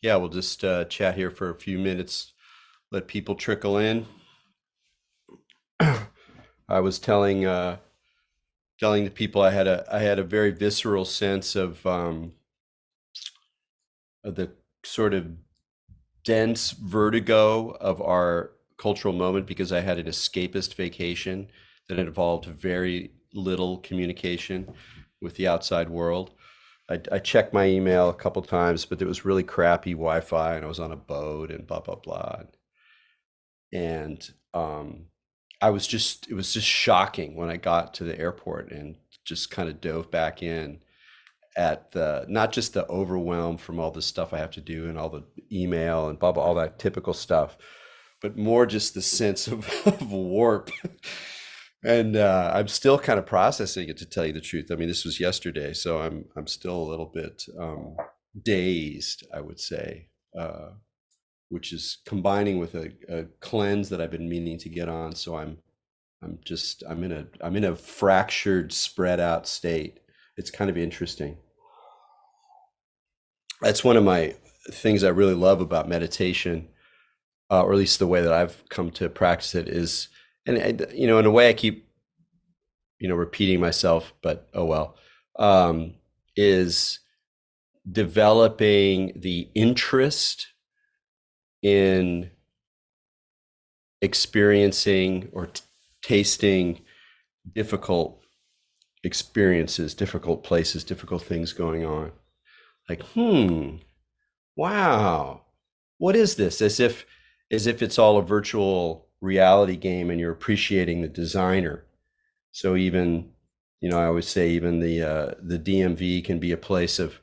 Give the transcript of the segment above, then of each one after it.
Yeah, we'll just chat here for a few minutes, let people trickle in. I was telling the people I had a very visceral sense of the sort of dense vertigo of our cultural moment because I had an escapist vacation that involved very little communication with the outside world. I checked my email a couple times, but it was really crappy Wi-Fi, and I was on a boat and blah blah blah. And it was just shocking when I got to the airport and just kind of dove back in at the not just the overwhelm from all the stuff I have to do and all the email and blah blah all that typical stuff, but more just the sense of, of warp. And I'm still kind of processing it, to tell you the truth. I mean, this was yesterday, so I'm still a little bit dazed, I would say, which is combining with a cleanse that I've been meaning to get on. So I'm in a fractured, spread out state. It's kind of interesting. That's one of my things I really love about meditation, or at least the way that I've come to practice it is, in a way I keep repeating myself, but oh well, is developing the interest in experiencing or tasting difficult experiences, difficult places, difficult things going on. Like, wow, what is this? As if it's all a virtual reality game and you're appreciating the designer. So even, I always say even the DMV can be a place of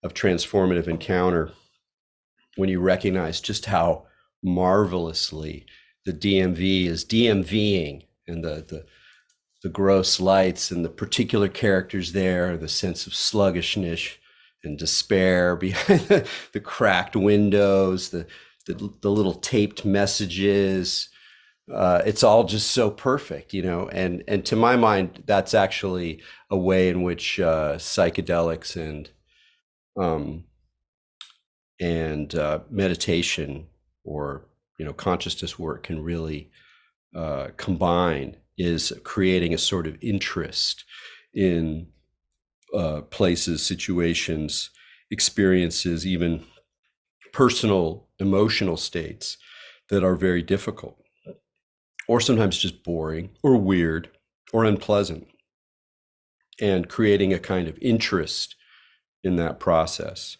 transformative encounter when you recognize just how marvelously the DMV is DMVing, and the gross lights and the particular characters there, the sense of sluggishness and despair behind the cracked windows, the little taped messages. It's all just so perfect, and to my mind, that's actually a way in which psychedelics um, and meditation, or consciousness work can really combine, is creating a sort of interest in places, situations, experiences, even personal emotional states that are very difficult, or sometimes just boring or weird or unpleasant, and creating a kind of interest in that process.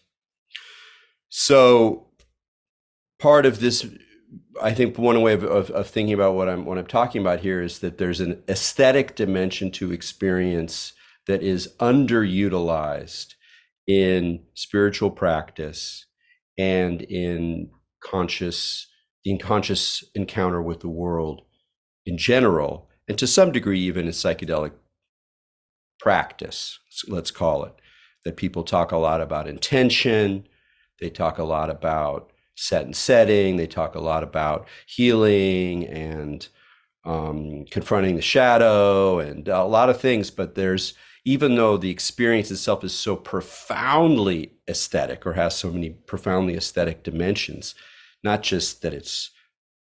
So part of this, I think one way of thinking about what I'm talking about here is that there's an aesthetic dimension to experience that is underutilized in spiritual practice and in conscious encounter with the world in general, and to some degree even in psychedelic practice, let's call it. That people talk a lot about intention, they talk a lot about set and setting, they talk a lot about healing and confronting the shadow and a lot of things. But even though the experience itself is so profoundly aesthetic, or has so many profoundly aesthetic dimensions, not just that it's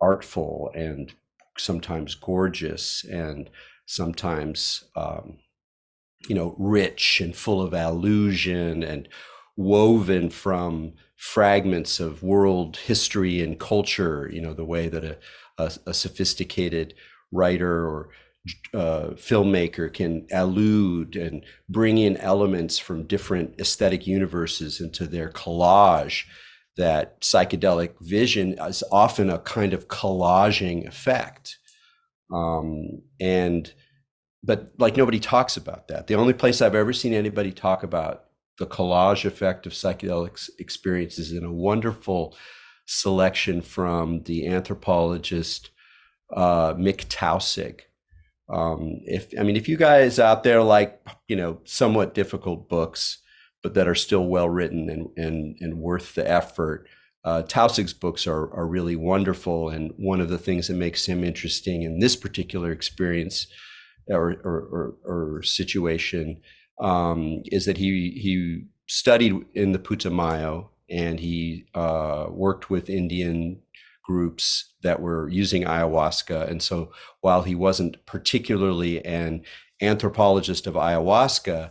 artful and sometimes gorgeous and sometimes rich and full of allusion and woven from fragments of world history and culture, the way that a sophisticated writer or filmmaker can allude and bring in elements from different aesthetic universes into their collage. That psychedelic vision is often a kind of collaging effect. And but like, nobody talks about that. The only place I've ever seen anybody talk about the collage effect of psychedelic experiences in a wonderful selection from the anthropologist Mick Taussig. If you guys out there like somewhat difficult books, but that are still well written and worth the effort, Taussig's books are really wonderful. And one of the things that makes him interesting in this particular experience or situation is that he studied in the Putumayo and he worked with Indian groups that were using ayahuasca. And so while he wasn't particularly an anthropologist of ayahuasca,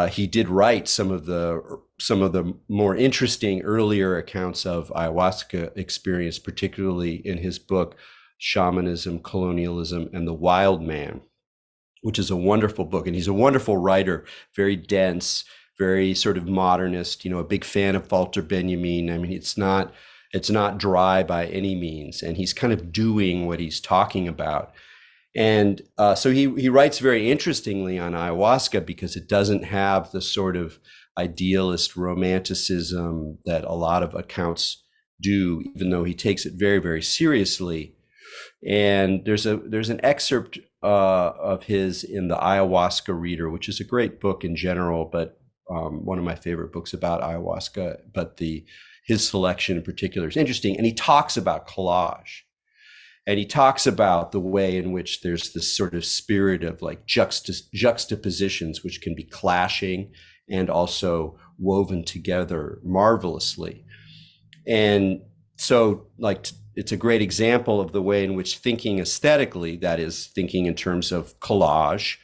he did write some of the more interesting earlier accounts of ayahuasca experience, particularly in his book Shamanism, Colonialism, and the Wild Man, which is a wonderful book. And he's a wonderful writer, very dense, very sort of modernist, a big fan of Walter Benjamin. I mean, it's not dry by any means. And he's kind of doing what he's talking about. And so he writes very interestingly on ayahuasca because it doesn't have the sort of idealist romanticism that a lot of accounts do, even though he takes it very, very seriously. And there's an excerpt of his in the Ayahuasca Reader, which is a great book in general, but one of my favorite books about ayahuasca. But his selection in particular is interesting, and he talks about collage. And he talks about the way in which there's this sort of spirit of like juxtapositions, which can be clashing and also woven together marvelously. And so like it's a great example of the way in which thinking aesthetically, that is thinking in terms of collage.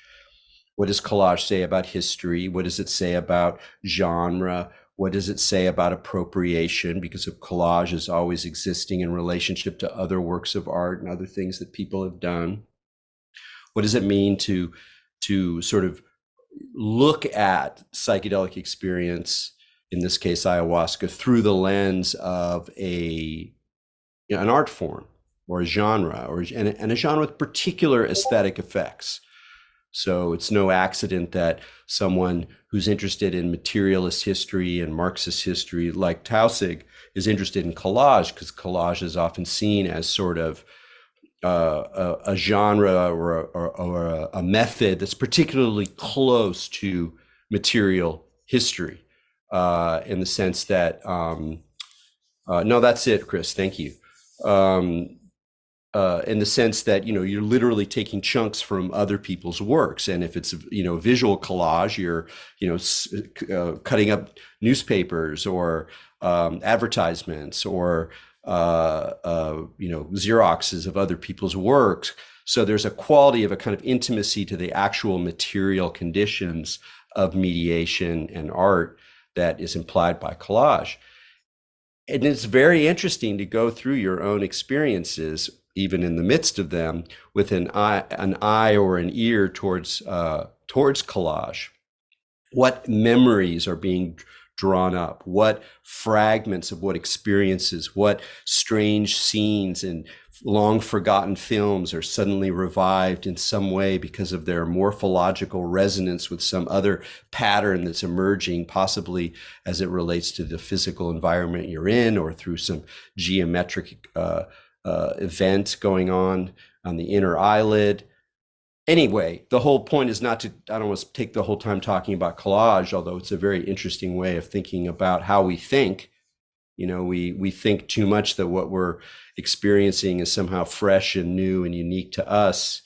What does collage say about history? What does it say about genre? What does it say about appropriation? Because of collage is always existing in relationship to other works of art and other things that people have done. What does it mean to sort of look at psychedelic experience, in this case ayahuasca, through the lens of an art form or a genre, and a genre with particular aesthetic effects? So it's no accident that someone who's interested in materialist history and Marxist history, like Taussig, is interested in collage, because collage is often seen as sort of a genre or a method that's particularly close to material history, in the sense that, no, that's it, Chris, thank you. In the sense that, you're literally taking chunks from other people's works. And if it's, visual collage, you're, cutting up newspapers or advertisements or, Xeroxes of other people's works. So there's a quality of a kind of intimacy to the actual material conditions of mediation and art that is implied by collage. And it's very interesting to go through your own experiences, even in the midst of them, with an eye or an ear towards collage. What memories are being drawn up? What fragments of what experiences? What strange scenes and long forgotten films are suddenly revived in some way because of their morphological resonance with some other pattern that's emerging, possibly as it relates to the physical environment you're in, or through some geometric event going on the inner eyelid. Anyway, the whole point is not to, I don't want to take the whole time talking about collage, although it's a very interesting way of thinking about how we think. We think too much that what we're experiencing is somehow fresh and new and unique to us,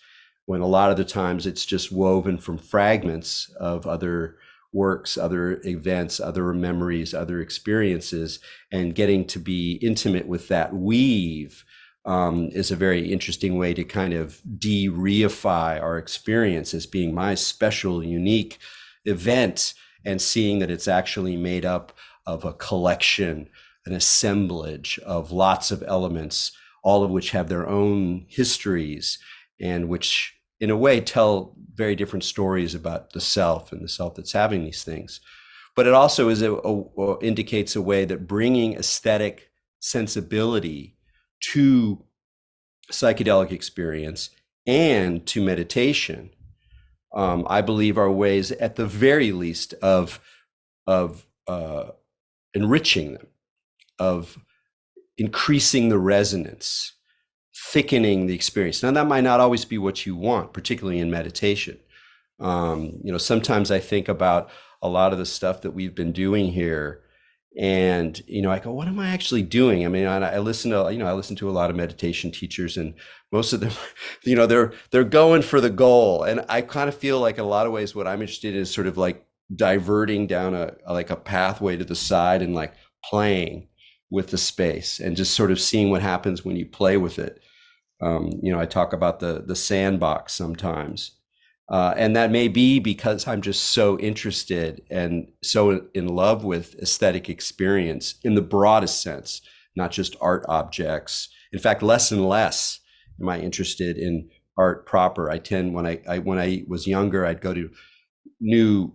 when a lot of the times it's just woven from fragments of other works, other events, other memories, other experiences, and getting to be intimate with that weave is a very interesting way to kind of de-reify our experience as being my special, unique event, and seeing that it's actually made up of a collection, an assemblage of lots of elements, all of which have their own histories, and which in a way tell very different stories about the self and the self that's having these things. But it also indicates a way that bringing aesthetic sensibility to psychedelic experience and to meditation, I believe, are ways, at the very least, of enriching them, of increasing the resonance, thickening the experience. Now, that might not always be what you want, particularly in meditation. Sometimes I think about a lot of the stuff that we've been doing here, and I go, what am I actually doing? I mean, I listen to a lot of meditation teachers, and most of them, they're going for the goal, and I kind of feel like in a lot of ways what I'm interested in is sort of like diverting down a pathway to the side and like playing with the space and just sort of seeing what happens when you play with it. I talk about the sandbox sometimes. And that may be because I'm just so interested and so in love with aesthetic experience in the broadest sense, not just art objects. In fact, less and less am I interested in art proper. I tend, when I was younger, I'd go to new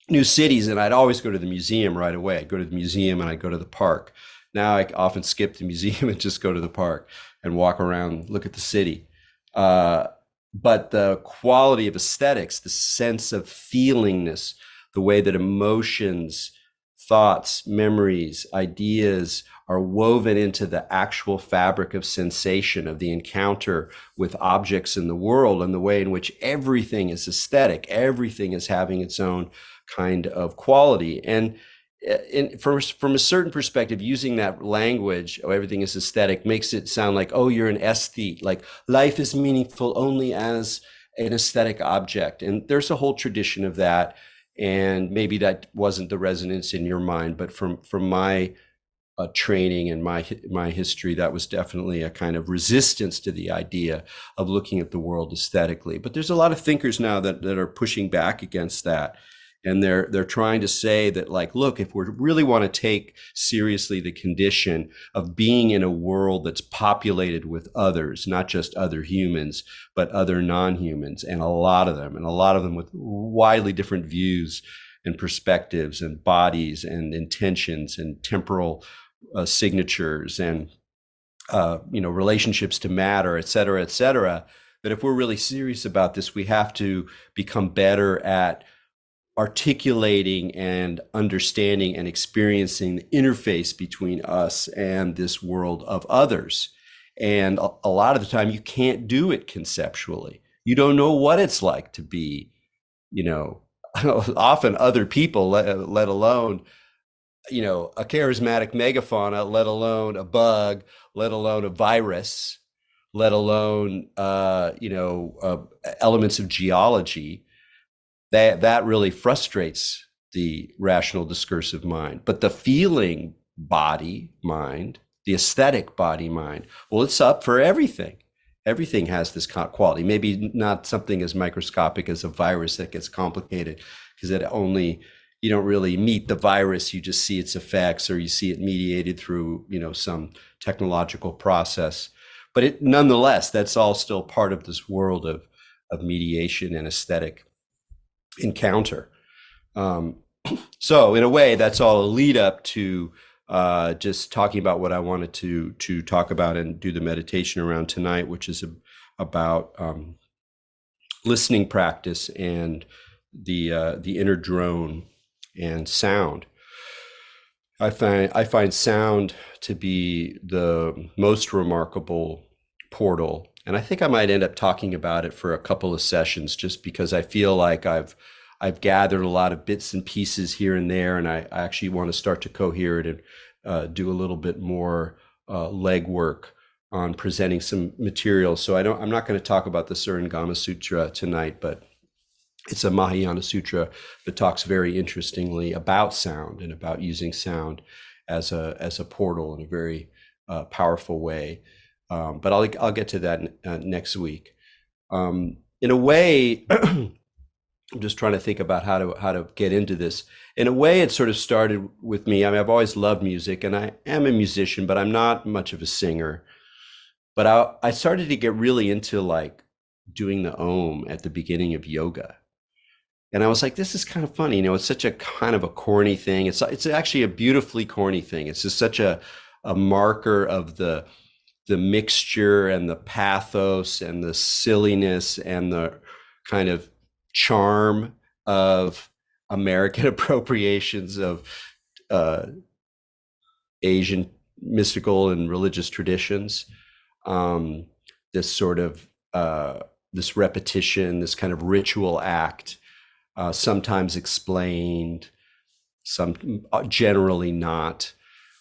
new cities, and I'd always go to the museum right away. I'd go to the museum and I'd go to the park. Now I often skip the museum and just go to the park and walk around, look at the city. Uh, but the quality of aesthetics, the sense of feelingness, the way that emotions, thoughts, memories, ideas are woven into the actual fabric of sensation of the encounter with objects in the world, and the way in which everything is aesthetic, everything is having its own kind of quality. And from a certain perspective, using that language, oh, everything is aesthetic, makes it sound like, oh, you're an aesthete, like life is meaningful only as an aesthetic object. And there's a whole tradition of that. And maybe that wasn't the resonance in your mind, but from my training and my history, that was definitely a kind of resistance to the idea of looking at the world aesthetically. But there's a lot of thinkers now that are pushing back against that. And they're trying to say that, like, look, if we really want to take seriously the condition of being in a world that's populated with others, not just other humans, but other non-humans, and a lot of them with widely different views and perspectives and bodies and intentions and temporal signatures and relationships to matter, et cetera, that if we're really serious about this, we have to become better at articulating and understanding and experiencing the interface between us and this world of others. And a lot of the time you can't do it conceptually. You don't know what it's like to be, often other people, let alone, a charismatic megafauna, let alone a bug, let alone a virus, let alone, elements of geology. That really frustrates the rational discursive mind. But the feeling body mind, the aesthetic body mind, well, it's up for everything. Everything has this quality. Maybe not something as microscopic as a virus that gets complicated, because you don't really meet the virus, you just see its effects, or you see it mediated through some technological process. But nonetheless, that's all still part of this world of mediation and aesthetic encounter. So in a way, that's all a lead up to just talking about what I wanted to talk about and do the meditation around tonight, which is about listening practice and the inner drone and sound. I find sound to be the most remarkable portal. And I think I might end up talking about it for a couple of sessions, just because I feel like I've gathered a lot of bits and pieces here and there, and I actually want to start to cohere it and do a little bit more legwork on presenting some material. So I'm not going to talk about the Surangama Sutra tonight, but it's a Mahayana sutra that talks very interestingly about sound and about using sound as a portal in a very powerful way. But I'll get to that next week. In a way, I'm just trying to think about how to get into this. In a way, it sort of started with me. I mean, I've always loved music, and I am a musician, but I'm not much of a singer. But I started to get really into like doing the Om at the beginning of yoga. And I was like, this is kind of funny. It's such a kind of a corny thing. It's actually a beautifully corny thing. It's just such a marker of the mixture and the pathos and the silliness and the kind of charm of American appropriations of Asian mystical and religious traditions. This sort of this repetition, this kind of ritual act, sometimes explained, some generally not.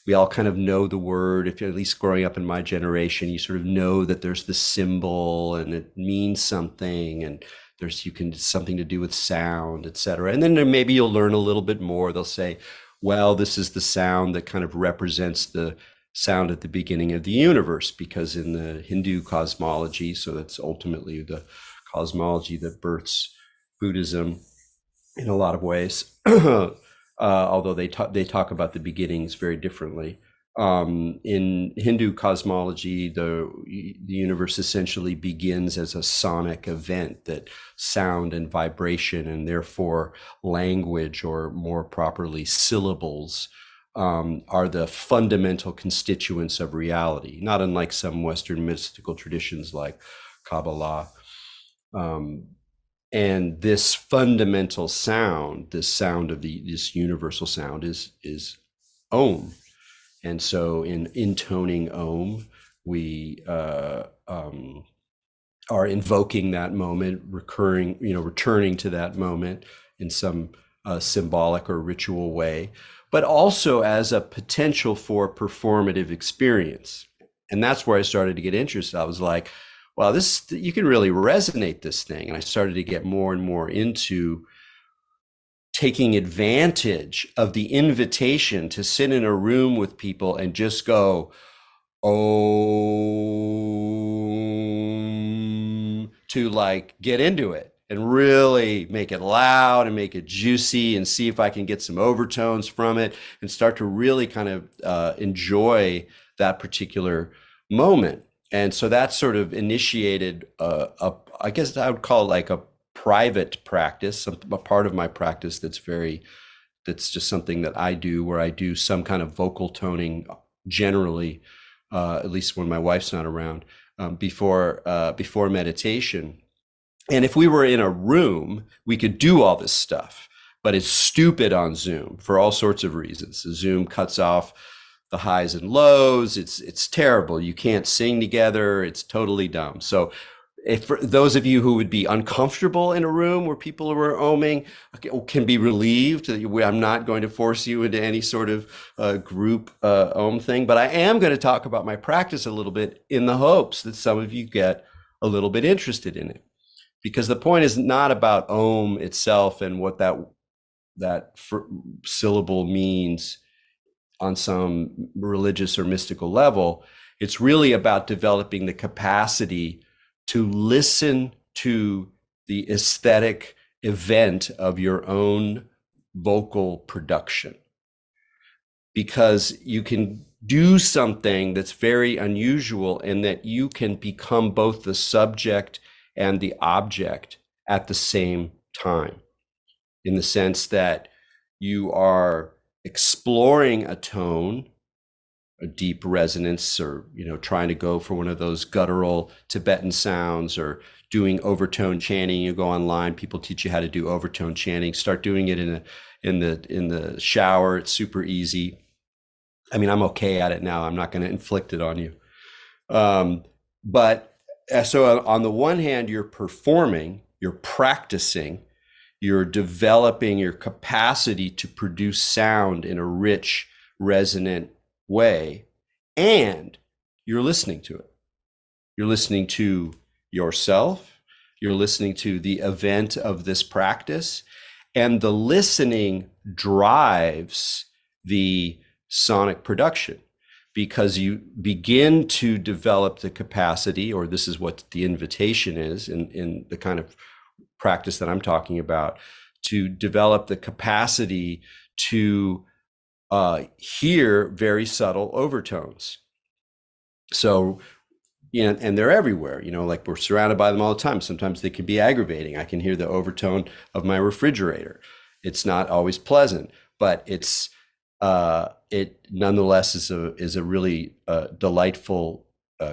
We all kind of know the word. If you're at least growing up in my generation, you sort of know that there's this symbol and it means something, and something to do with sound, et cetera. And then maybe you'll learn a little bit more. They'll say, well, this is the sound that kind of represents the sound at the beginning of the universe, because in the Hindu cosmology, so that's ultimately the cosmology that births Buddhism in a lot of ways, although they talk about the beginnings very differently. In Hindu cosmology, the universe essentially begins as a sonic event, that sound and vibration, and therefore language, or more properly syllables, are the fundamental constituents of reality, not unlike some Western mystical traditions like Kabbalah. And this fundamental sound, this sound of this universal sound, is Om. And so in intoning Om, we are invoking that moment, returning to that moment in some symbolic or ritual way, but also as a potential for performative experience. And that's where I started to get interested. I was like, wow, you can really resonate this thing. And I started to get more and more into taking advantage of the invitation to sit in a room with people and just go, oh, to like get into it and really make it loud and make it juicy, and see if I can get some overtones from it, and start to really kind of enjoy that particular moment. And so that sort of initiated I guess I would call it like a private practice, a part of my practice that's just something that I do, where I do some kind of vocal toning generally, at least when my wife's not around, before meditation. And if we were in a room, we could do all this stuff, but it's stupid on Zoom for all sorts of reasons. Zoom cuts off the highs and lows. It's terrible. You can't sing together. It's totally dumb. So if for those of you who would be uncomfortable in a room where people are oming, can be relieved. I'm not going to force you into any sort of group om thing, but I am going to talk about my practice a little bit in the hopes that some of you get a little bit interested in it. Because the point is not about om itself and what that syllable means on some religious or mystical level. It's really about developing the capacity to listen to the aesthetic event of your own vocal production. Because you can do something that's very unusual in that you can become both the subject and the object at the same time, in the sense that you are exploring a tone, a deep resonance, or trying to go for one of those guttural Tibetan sounds, or doing overtone chanting. You go online, people teach you how to do overtone chanting. Start doing it in the shower. It's super easy. I mean, I'm okay at it now. I'm not going to inflict it on you. But so on the one hand, you're performing, you're practicing, you're developing your capacity to produce sound in a rich, resonant way, and you're listening to it. You're listening to yourself. You're listening to the event of this practice, and the listening drives the sonic production, because you begin to develop the capacity, or this is what the invitation is in the kind of practice that I'm talking about, to develop the capacity to hear very subtle overtones. So, and they're everywhere, like we're surrounded by them all the time. Sometimes they can be aggravating. I can hear the overtone of my refrigerator. It's not always pleasant, but it nonetheless is a really delightful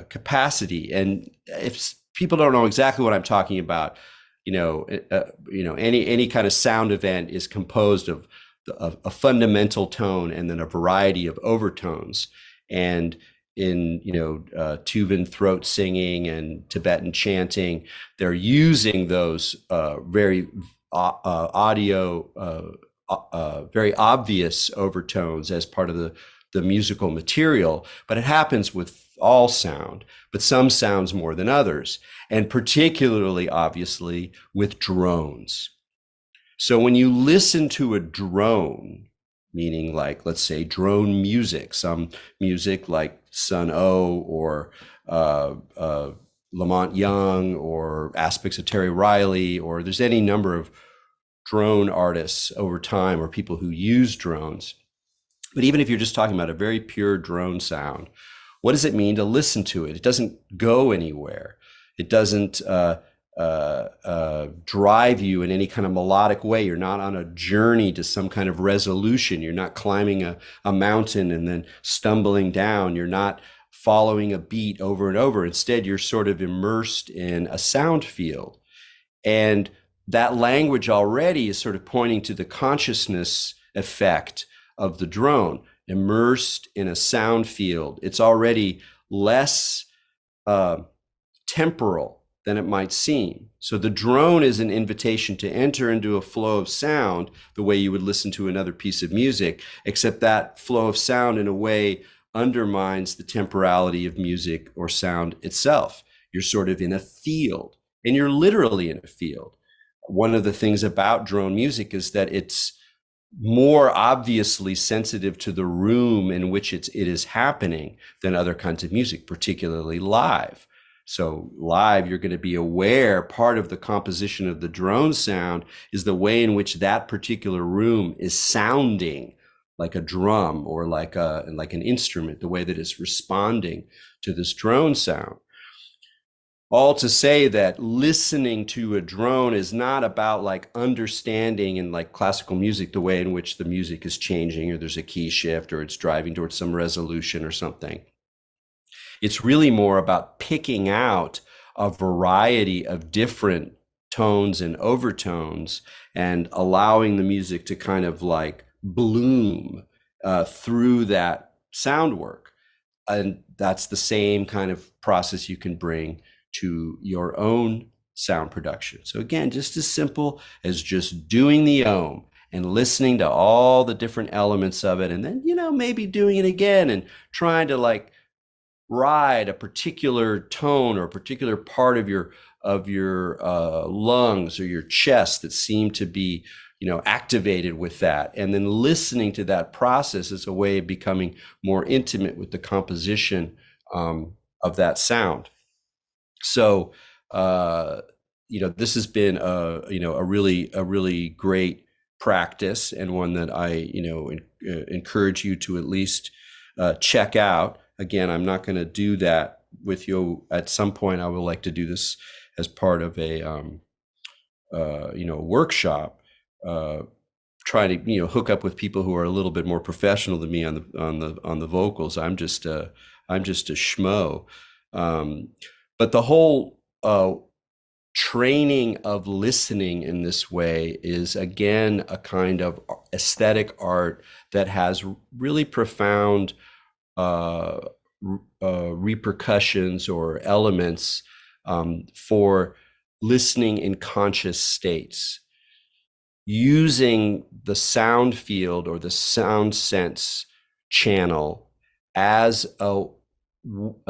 capacity. And if people don't know exactly what I'm talking about, any kind of sound event is composed of a fundamental tone and then a variety of overtones. And in Tuvan throat singing and Tibetan chanting, they're using those very very obvious overtones as part of the musical material. But it happens with all sound, but some sounds more than others, and particularly obviously with drones. So when you listen to a drone, meaning like, let's say, drone music, some music like Sun O or Lamont Young or aspects of Terry Riley, or there's any number of drone artists over time or people who use drones. But even if you're just talking about a very pure drone sound, what does it mean to listen to it? It doesn't go anywhere. It doesn't drive you in any kind of melodic way. You're not on a journey to some kind of resolution. You're not climbing a mountain and then stumbling down. You're not following a beat over and over. Instead, you're sort of immersed in a sound field. And that language already is sort of pointing to the consciousness effect of the drone, immersed in a sound field. It's already less temporal than it might seem. So the drone is an invitation to enter into a flow of sound the way you would listen to another piece of music, except that flow of sound in a way undermines the temporality of music or sound itself. You're sort of in a field, and you're literally in a field. One of the things about drone music is that it's more obviously sensitive to the room in which it is happening than other kinds of music, particularly live. So live, you're going to be aware part of the composition of the drone sound is the way in which that particular room is sounding like a drum or like an instrument, the way that it's responding to this drone sound. All to say that listening to a drone is not about like understanding in like classical music the way in which the music is changing, or there's a key shift, or it's driving towards some resolution or something. It's really more about picking out a variety of different tones and overtones and allowing the music to kind of like bloom through that sound work. And that's the same kind of process you can bring to your own sound production. So again, just as simple as just doing the ohm and listening to all the different elements of it, and then, maybe doing it again and trying to like ride a particular tone or a particular part of your lungs or your chest that seem to be activated with that, and then listening to that process as a way of becoming more intimate with the composition of that sound. So this has been a really great practice, and one that I encourage you to at least check out. Again, I'm not going to do that with you. At some point, I would like to do this as part of a workshop. Try to hook up with people who are a little bit more professional than me on the vocals. I'm just a schmo. But the whole training of listening in this way is, again, a kind of aesthetic art that has really profound repercussions or elements for listening in conscious states. Using the sound field or the sound sense channel as a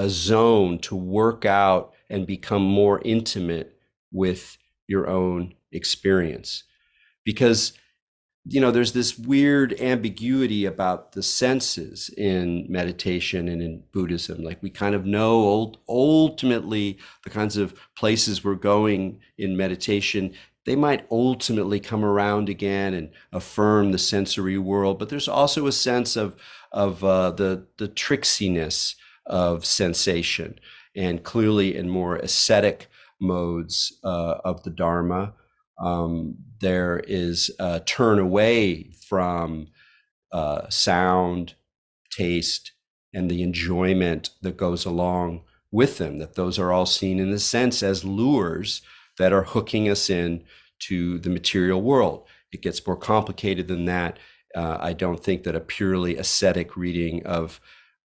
zone to work out and become more intimate with your own experience. Because there's this weird ambiguity about the senses in meditation and in Buddhism. Like, we kind of know ultimately the kinds of places we're going in meditation, they might ultimately come around again and affirm the sensory world. But there's also a sense of the tricksiness of sensation. And clearly in more ascetic modes of the Dharma, there is a turn away from sound, taste, and the enjoyment that goes along with them, that those are all seen in a sense as lures that are hooking us in to the material world. It gets more complicated than that. I don't think that a purely ascetic reading of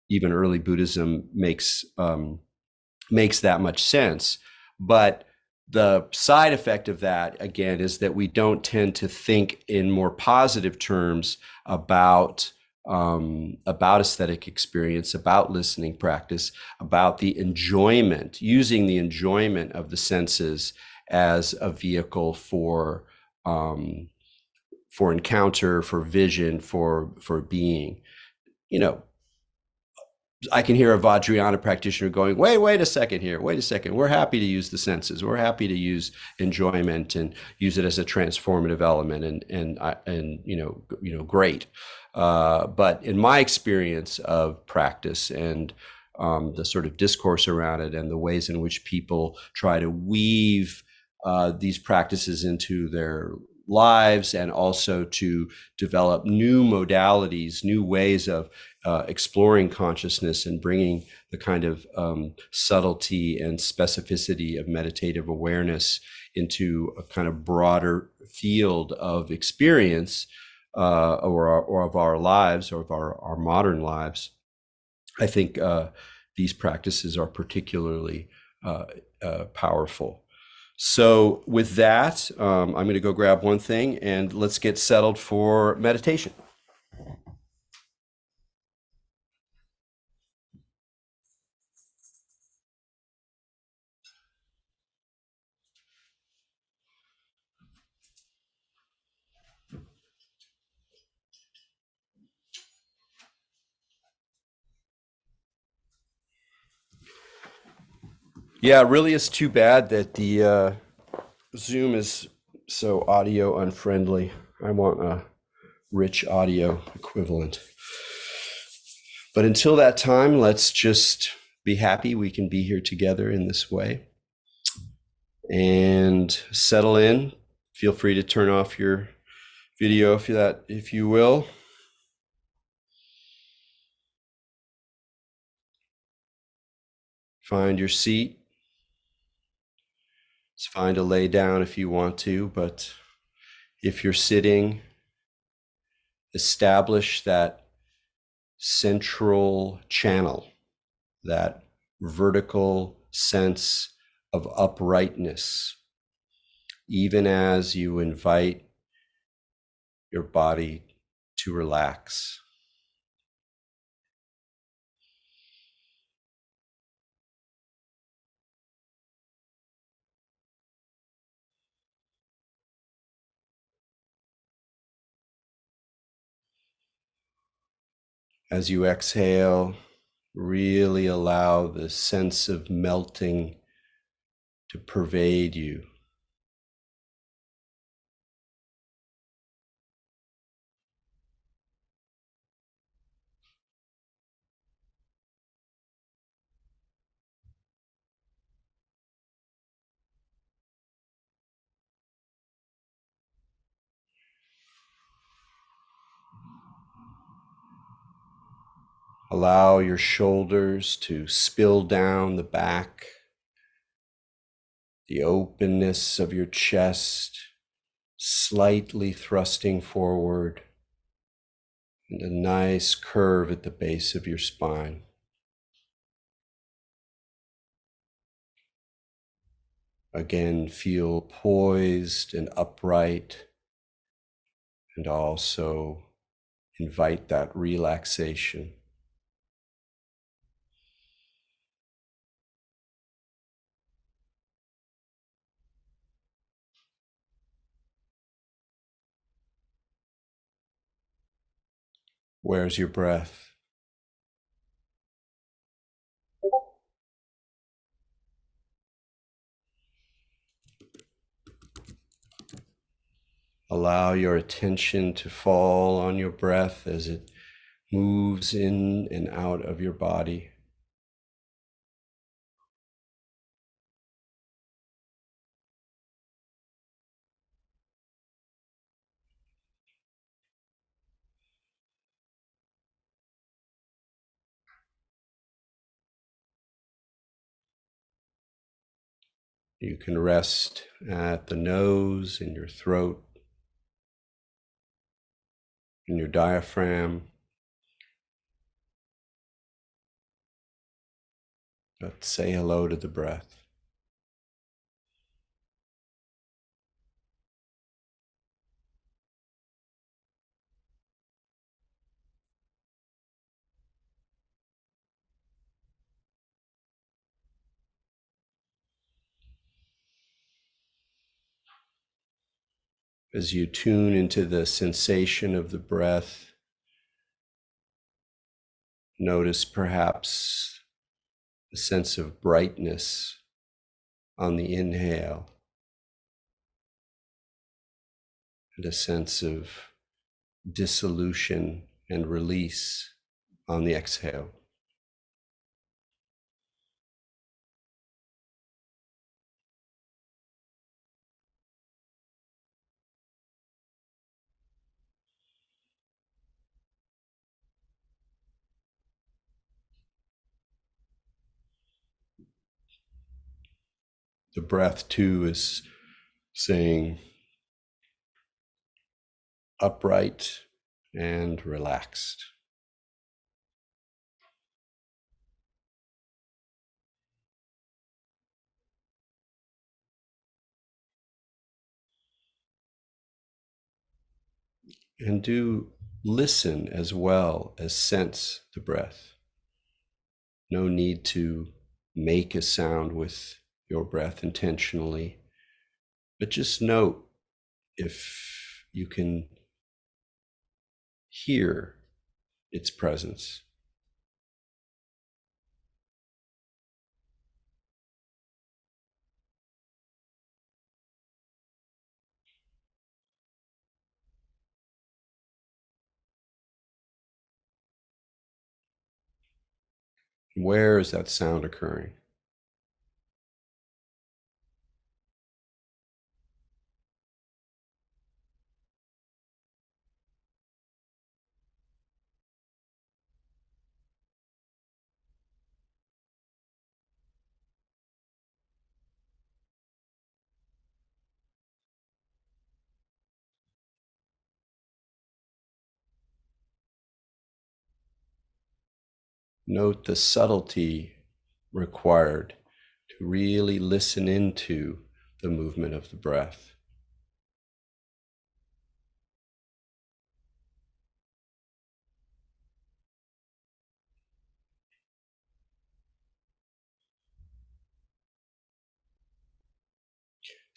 even early Buddhism makes that much sense. But the side effect of that, again, is that we don't tend to think in more positive terms about aesthetic experience, about listening practice, about the enjoyment, using the enjoyment of the senses as a vehicle for for encounter, for vision, for being. You know, I can hear a Vajrayana practitioner going, wait a second here, wait a second. We're happy to use the senses. We're happy to use enjoyment and use it as a transformative element, and great. But in my experience of practice and the sort of discourse around it and the ways in which people try to weave these practices into their lives, and also to develop new modalities, new ways of exploring consciousness and bringing the kind of subtlety and specificity of meditative awareness into a kind of broader field of experience, or of our lives, or of our modern lives. I think these practices are particularly powerful. So with that, I'm going to go grab one thing and let's get settled for meditation. Yeah, it really is too bad that the Zoom is so audio unfriendly. I want a rich audio equivalent. But until that time, let's just be happy we can be here together in this way and settle in. Feel free to turn off your video if you will. Find your seat. It's fine to lay down if you want to, but if you're sitting, establish that central channel, that vertical sense of uprightness, even as you invite your body to relax. As you exhale, really allow the sense of melting to pervade you. Allow your shoulders to spill down the back, the openness of your chest slightly thrusting forward, and a nice curve at the base of your spine. Again, feel poised and upright, and also invite that relaxation. Where's your breath? Allow your attention to fall on your breath as it moves in and out of your body. You can rest at the nose, in your throat, in your diaphragm. But say hello to the breath. As you tune into the sensation of the breath, notice perhaps a sense of brightness on the inhale and a sense of dissolution and release on the exhale. The breath, too, is saying upright and relaxed. And do listen as well as sense the breath. No need to make a sound with your breath intentionally, but just note if you can hear its presence. Where is that sound occurring? Note the subtlety required to really listen into the movement of the breath.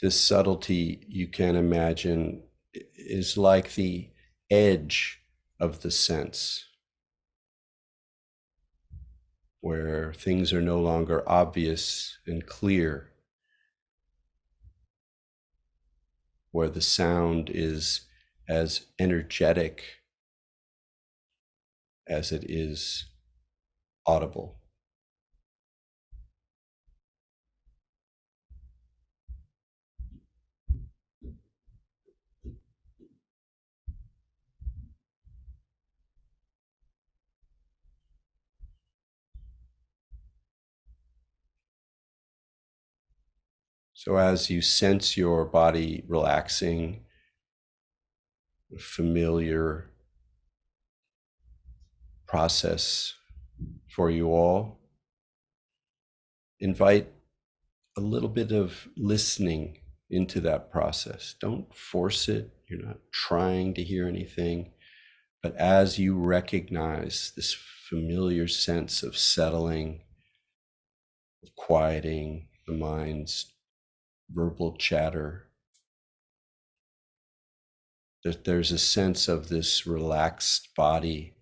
This subtlety, you can imagine, is like the edge of the sense, where things are no longer obvious and clear, where the sound is as energetic as it is audible. So as you sense your body relaxing, a familiar process for you all, invite a little bit of listening into that process. Don't force it. You're not trying to hear anything. But as you recognize this familiar sense of settling, of quieting the mind's verbal chatter, that there's a sense of this relaxed body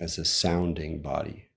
as a sounding body.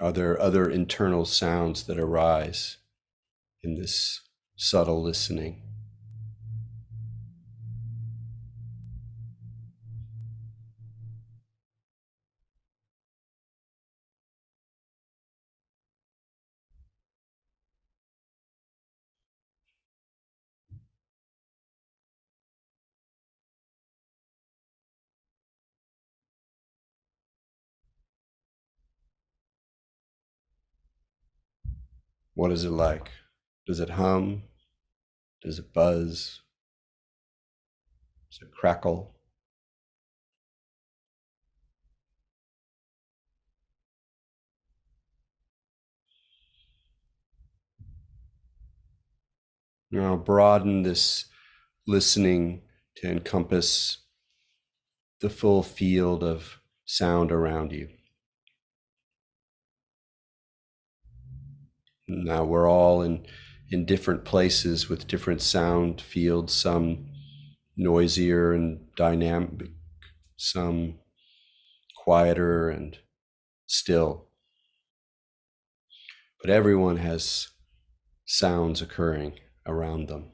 Are there other internal sounds that arise in this subtle listening? What is it like? Does it hum? Does it buzz? Does it crackle? Now broaden this listening to encompass the full field of sound around you. Now we're all in different places with different sound fields, some noisier and dynamic, some quieter and still. But everyone has sounds occurring around them.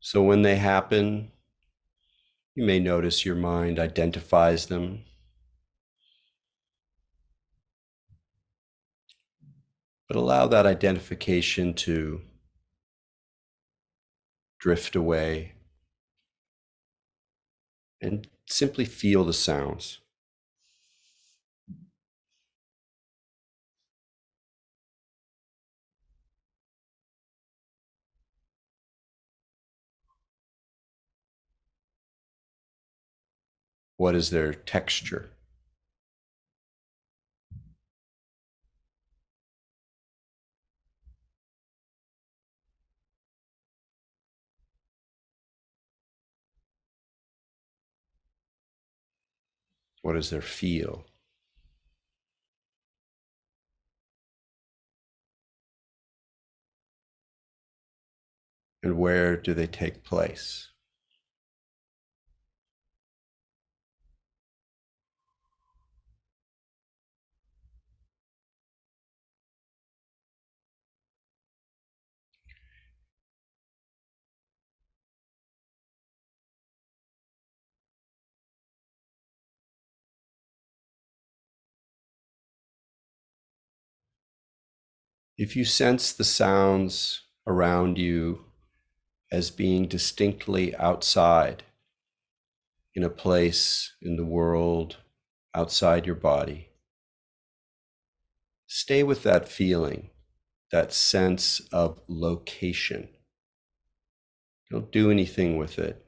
So when they happen, you may notice your mind identifies them, but allow that identification to drift away and simply feel the sounds. What is their texture? What is their feel? And where do they take place? If you sense the sounds around you as being distinctly outside, in a place in the world outside your body, stay with that feeling, that sense of location. Don't do anything with it,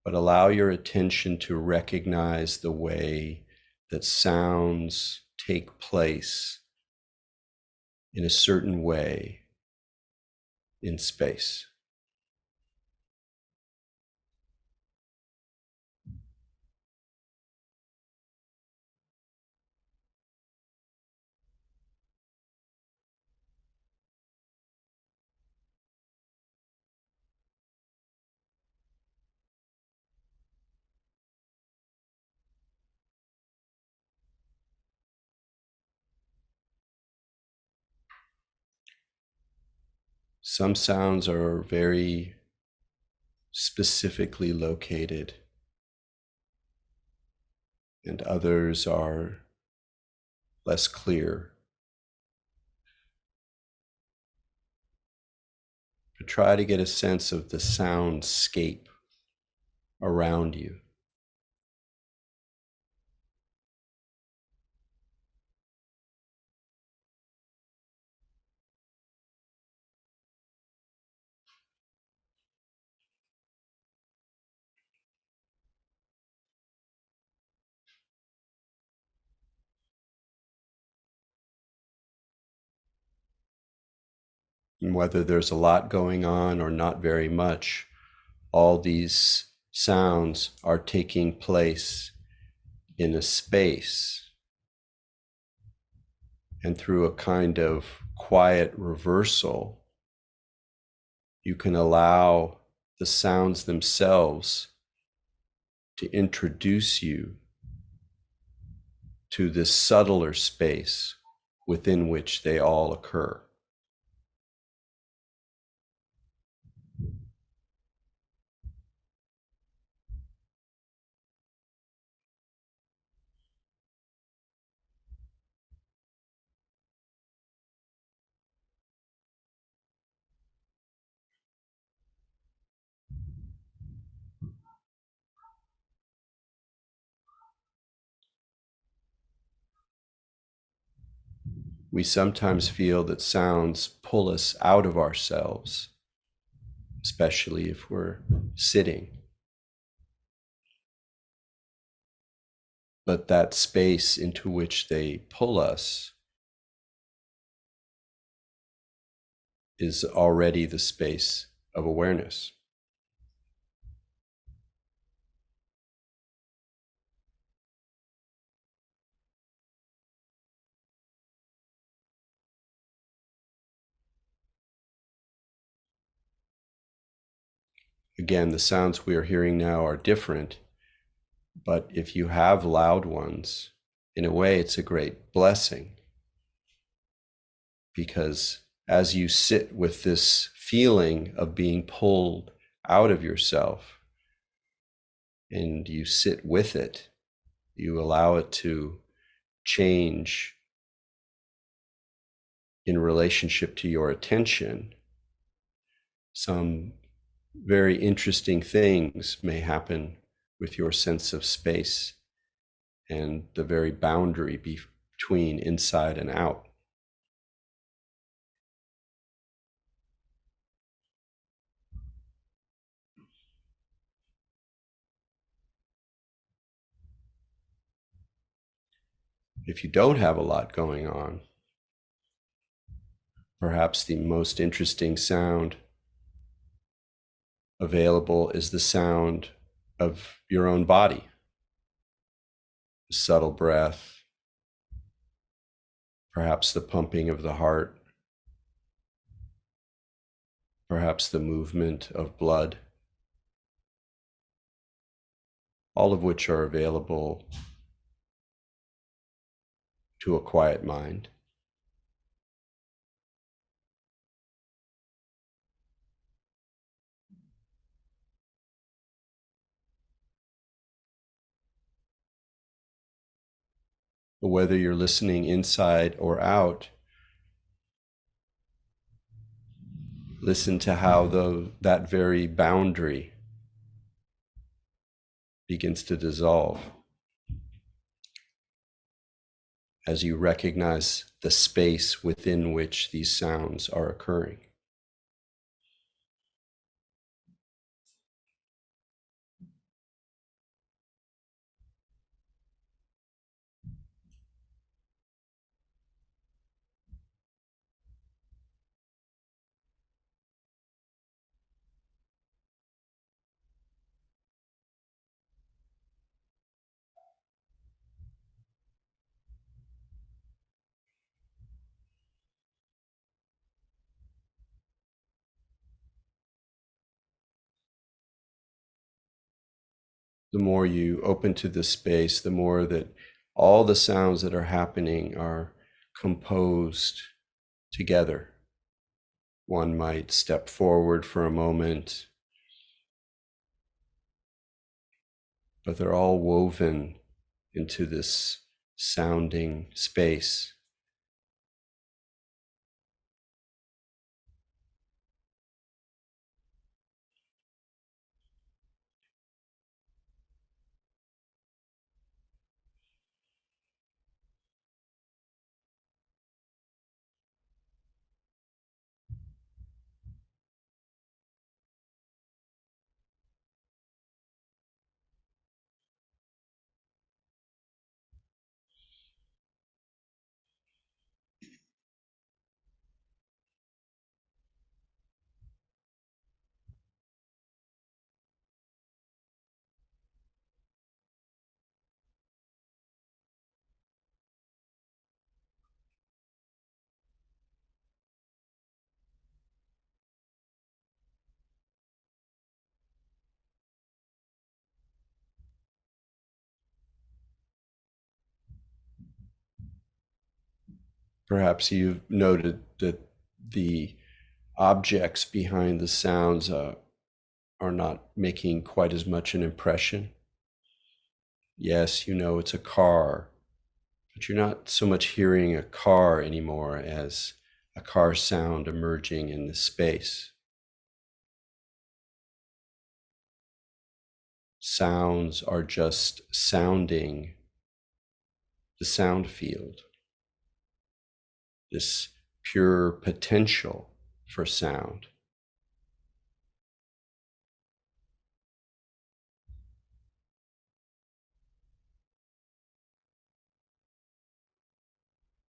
but allow your attention to recognize the way that sounds take place in a certain way in space. Some sounds are very specifically located, and others are less clear. But try to get a sense of the soundscape around you. And whether there's a lot going on or not very much, all these sounds are taking place in a space, and through a kind of quiet reversal, you can allow the sounds themselves to introduce you to this subtler space within which they all occur. We sometimes feel that sounds pull us out of ourselves, especially if we're sitting. But that space into which they pull us is already the space of awareness. Again, the sounds we are hearing now are different, but if you have loud ones, in a way, it's a great blessing, because as you sit with this feeling of being pulled out of yourself and you sit with it, you allow it to change in relationship to your attention, some very interesting things may happen with your sense of space and the very boundary between inside and out. If you don't have a lot going on, perhaps the most interesting sound available is the sound of your own body, subtle breath, perhaps the pumping of the heart, perhaps the movement of blood, all of which are available to a quiet mind. But whether you're listening inside or out, listen to how that very boundary begins to dissolve as you recognize the space within which these sounds are occurring. The more you open to this space, the more that all the sounds that are happening are composed together. One might step forward for a moment, but they're all woven into this sounding space. Perhaps you've noted that the objects behind the sounds are not making quite as much an impression. Yes, you know it's a car, but you're not so much hearing a car anymore as a car sound emerging in the space. Sounds are just sounding the sound field. this pure potential for sound.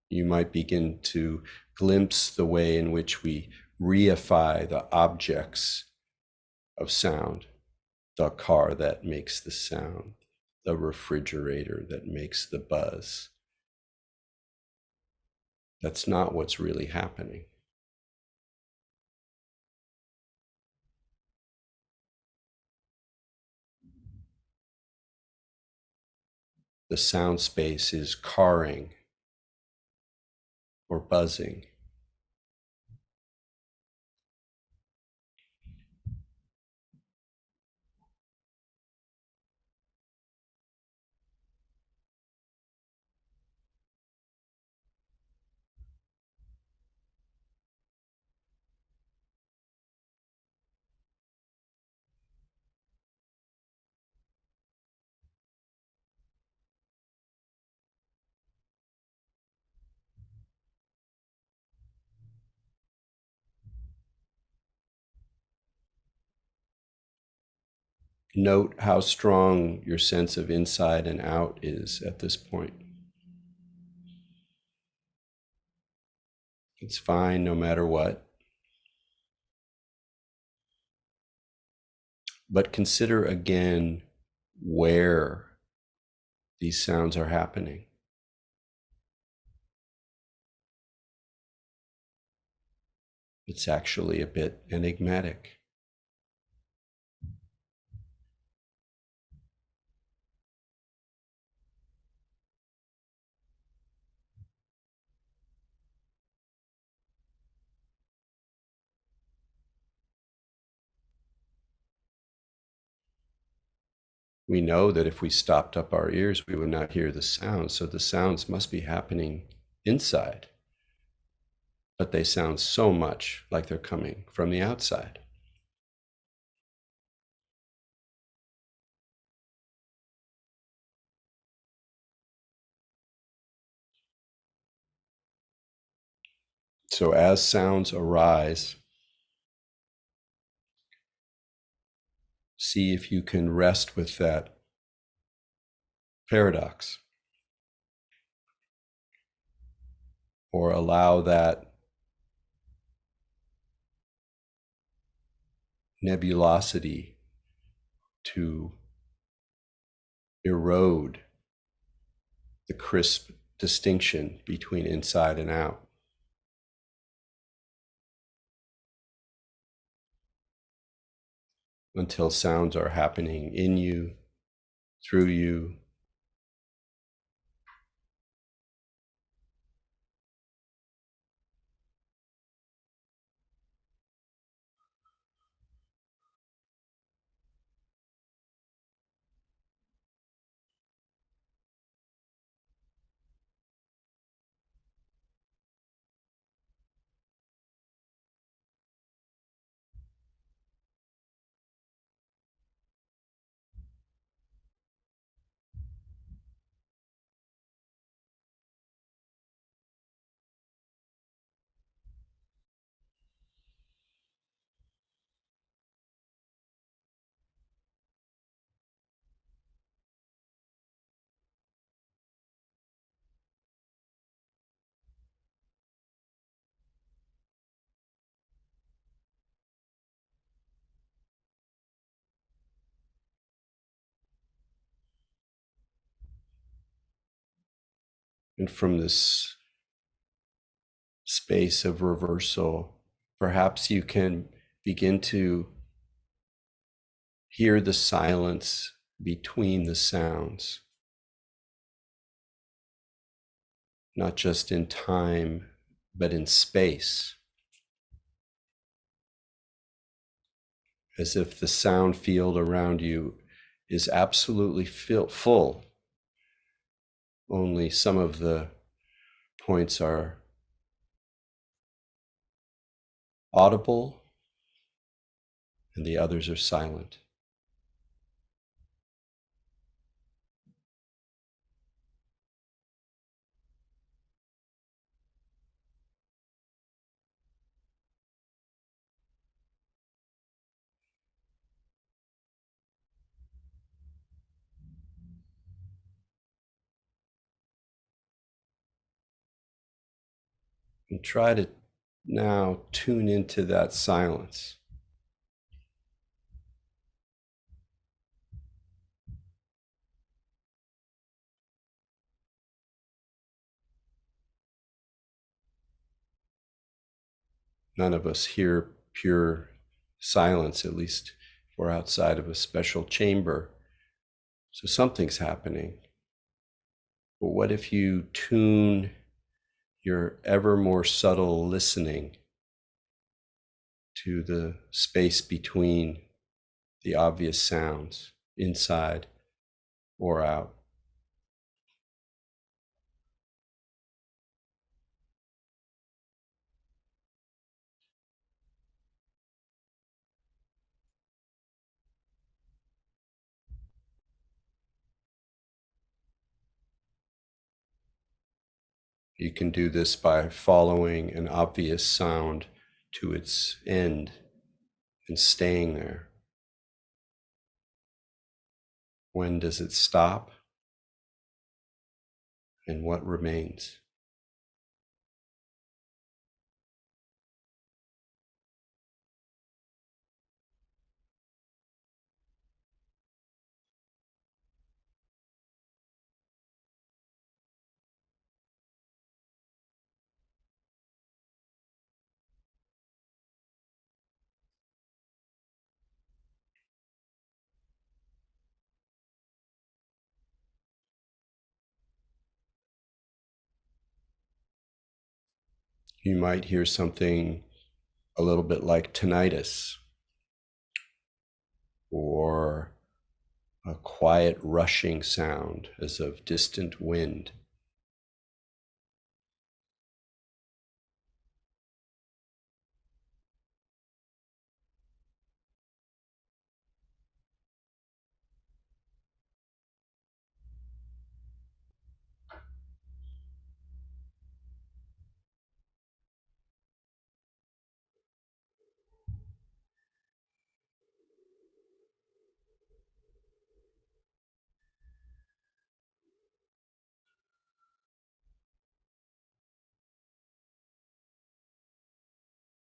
You might begin to glimpse the way in which we reify the objects of sound, the car that makes the sound, the refrigerator that makes the buzz. That's not what's really happening. The sound space is carring or buzzing. Note how strong your sense of inside and out is at this point. It's fine no matter what. But consider again where these sounds are happening. It's actually a bit enigmatic. We know that if we stopped up our ears, we would not hear the sounds. So the sounds must be happening inside. But they sound so much like they're coming from the outside. So as sounds arise, see if you can rest with that paradox, or allow that nebulosity to erode the crisp distinction between inside and out. Until sounds are happening in you, through you, and from this space of reversal, perhaps you can begin to hear the silence between the sounds, not just in time, but in space, as if the sound field around you is absolutely full. Only some of the points are audible and the others are silent. And try to now tune into that silence. None of us hear pure silence, at least if we're outside of a special chamber. So something's happening. But what if you tune your ever more subtle listening to the space between the obvious sounds, inside or out? You can do this by following an obvious sound to its end and staying there. When does it stop? And what remains? You might hear something a little bit like tinnitus, or a quiet rushing sound as of distant wind.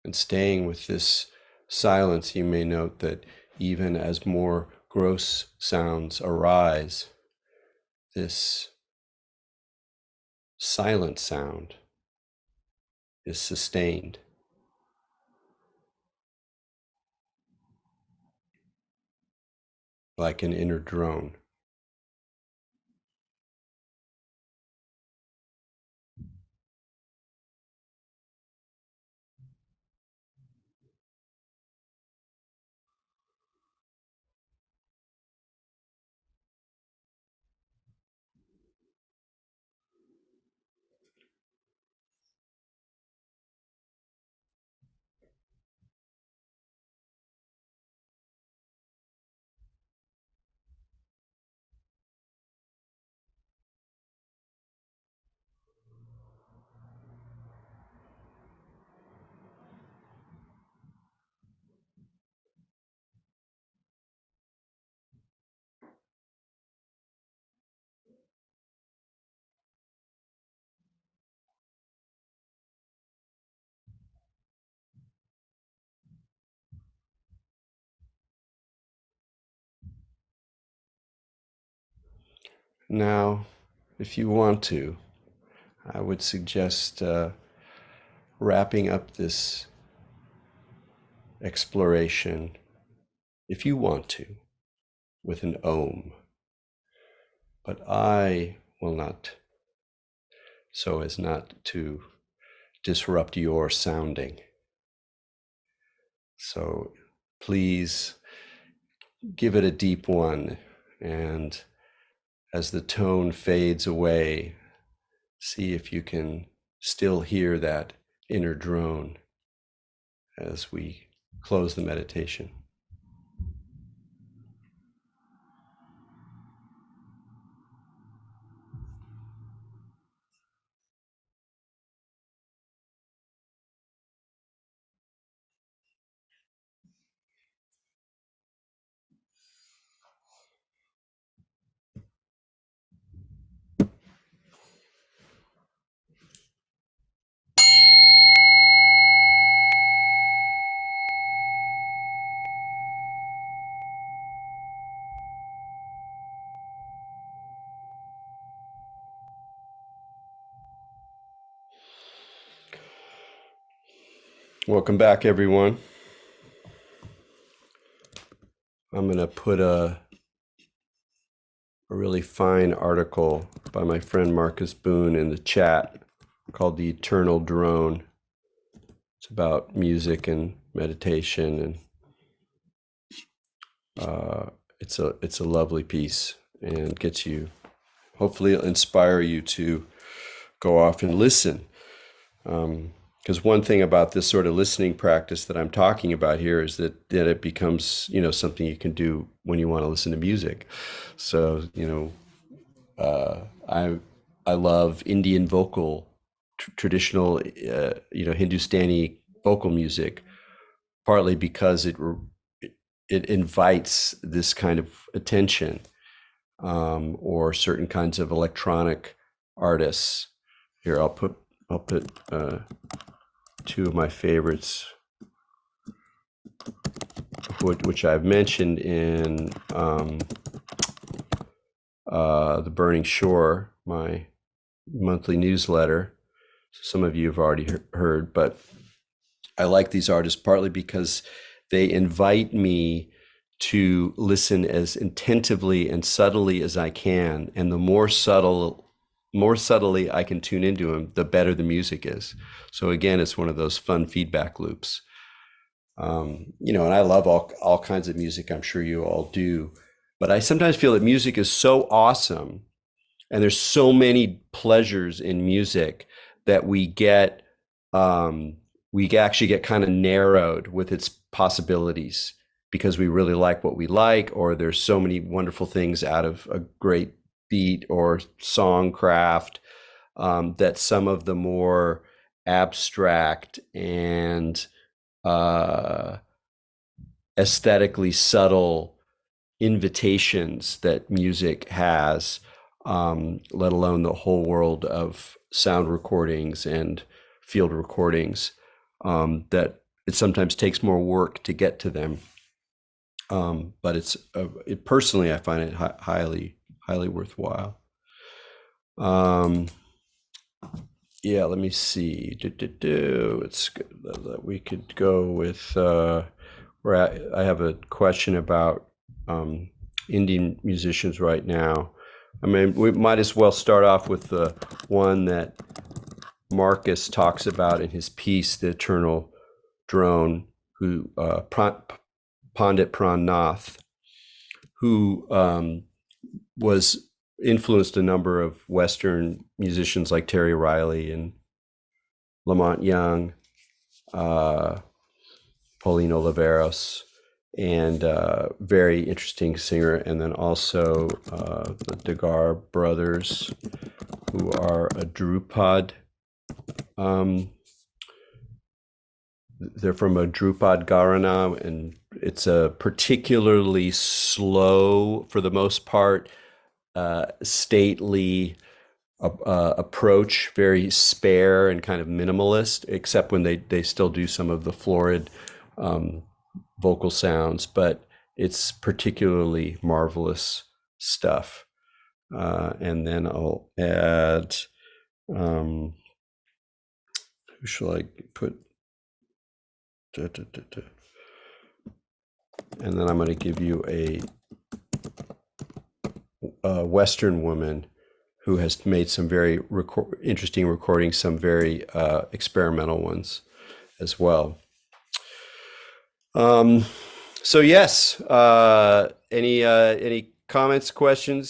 And staying with this silence, you may note that even as more gross sounds arise, this silent sound is sustained, like an inner drone. Now, if you want to, I would suggest wrapping up this exploration, if you want to, with an Om. But I will not, so as not to disrupt your sounding. So please give it a deep one, and as the tone fades away, see if you can still hear that inner drone as we close the meditation. Welcome back, everyone. I'm going to put a really fine article by my friend Marcus Boon in the chat called The Eternal Drone. It's about music and meditation, and it's a lovely piece and gets you, hopefully it'll inspire you to go off and listen. Because one thing about this sort of listening practice that I'm talking about here is that it becomes, something you can do when you want to listen to music. So, I love Indian vocal, traditional, Hindustani vocal music, partly because it invites this kind of attention, or certain kinds of electronic artists. Here, I'll put two of my favorites, which I've mentioned in The Burning Shore, my monthly newsletter. Some of you have already heard, but I like these artists partly because they invite me to listen as attentively and subtly as I can. And the more subtly I can tune into them, the better the music is. So again, it's one of those fun feedback loops. And I love all kinds of music. I'm sure you all do, but I sometimes feel that music is so awesome, and there's so many pleasures in music that we actually get kind of narrowed with its possibilities because we really like what we like, or there's so many wonderful things out of a great beat or song craft, that some of the more abstract and aesthetically subtle invitations that music has, let alone the whole world of sound recordings and field recordings, that it sometimes takes more work to get to them. But personally, I find it highly worthwhile. Yeah, let me see. It's good that we could go with where I have a question about Indian musicians right now. I mean, we might as well start off with the one that Marcus talks about in his piece, The Eternal Drone, who Pandit Pran Nath, who was influenced a number of Western musicians like Terry Riley and Lamont Young, Pauline Oliveros, and very interesting singer. And then also the Dagar Brothers, who are a Drupad. They're from a Drupad Gharana, and it's a particularly slow, for the most part, stately approach, very spare and kind of minimalist, except when they still do some of the florid vocal sounds, but it's particularly marvelous stuff. And then I'll add, who shall I put? And then I'm going to give you a Western woman who has made some very interesting recordings, some very experimental ones as well. So yes, any comments, questions?